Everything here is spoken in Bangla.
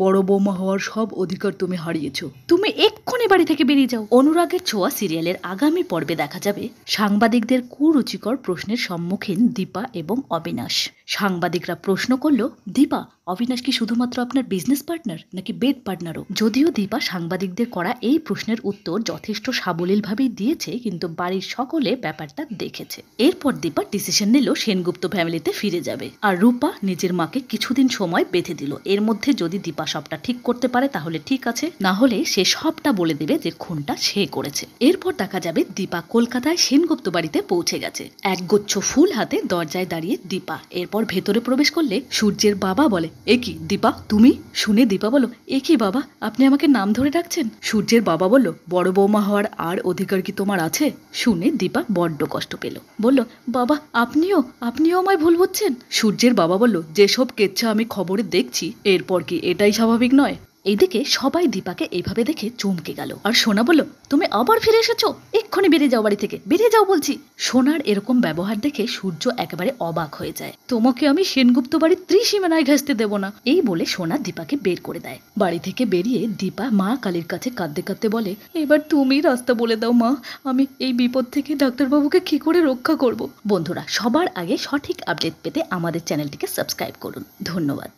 বড় বৌমা হওয়ার সব অধিকার তুমি হারিয়েছ। তুমি এক্ষুনি বাড়ি থেকে বেরিয়ে যাও। অনুরাগের ছোঁয়া সিরিয়ালের আগামী পর্বে দেখা যাবে সাংবাদিকদের কুরুচিকর প্রশ্নের সম্মুখীন দীপা এবং অবিনাশ। সাংবাদিকরা প্রশ্ন করল, দীপা, অবিনাশ কি শুধুমাত্র আপনার বিজনেস পার্টনার নাকি বেড পার্টনারও? যদিও দীপা সাংবাদিকদের করা এই প্রশ্নের উত্তর যথেষ্ট সাবলীলভাবেই দিয়েছে, কিন্তু বাড়ির সকলে ব্যাপারটা দেখেছে। এরপর দীপা ডিসিশন নিল সেনগুপ্ত ফ্যামিলিতে ফিরে যাবে, আর রূপা নিজের মাকে কিছুদিন সময় বেঁধে দিল। এর মধ্যে যদি দীপা সবটা ঠিক করতে পারে তাহলে ঠিক আছে, না হলে সে সবটা বলে দেবে যে খুনটা সে করেছে। এরপর দেখা যাবে দীপা কলকাতায় সেনগুপ্ত বাড়িতে পৌঁছে গেছে। একগুচ্ছ ফুল হাতে দরজায় দাঁড়িয়ে দীপা। এরপর ভেতরে প্রবেশ করলে সূর্যের বাবা বলে, এ কি দীপা তুমি? শুনে দীপা বলল, এ কি বাবা, আপনি আমাকে নাম ধরে ডাকছেন? সূর্যের বাবা বলল, বড় বৌমা হওয়ার আর অধিকার কি তোমার আছে? শুনে দীপা বড্ড কষ্ট পেল। বলল, বাবা আপনিও আমায় ভুল বুঝছেন? সূর্যের বাবা বলল, যেসব কেচ্ছা আমি খবরে দেখছি, এরপর কি এটাই স্বাভাবিক নয়? এইদিকে সবাই দীপাকে এইভাবে দেখে চমকে গেল। আর সোনা বলল, তুমি আবার ফিরে এসেছো? এক্ষুনি বেরিয়ে যাও বাড়ি থেকে, বেরিয়ে যাও বলছি। সোনার এরকম ব্যবহার দেখে সূর্য একেবারে অবাক হয়ে যায়। তোমাকে আমি সেনগুপ্ত বাড়ির ত্রিসীমানায় ঘেঁষতে দেব না, এই বলে সোনা দীপাকে বের করে দেয়। বাড়ি থেকে বেরিয়ে দীপা মা কালীর কাছে কাঁদতে কাঁদতে বলে, এবার তুমি রাস্তা বলে দাও মা, আমি এই বিপদ থেকে ডাক্তারবাবুকে কি করে রক্ষা করব। বন্ধুরা, সবার আগে সঠিক আপডেট পেতে আমাদের চ্যানেলটিকে সাবস্ক্রাইব করুন। ধন্যবাদ।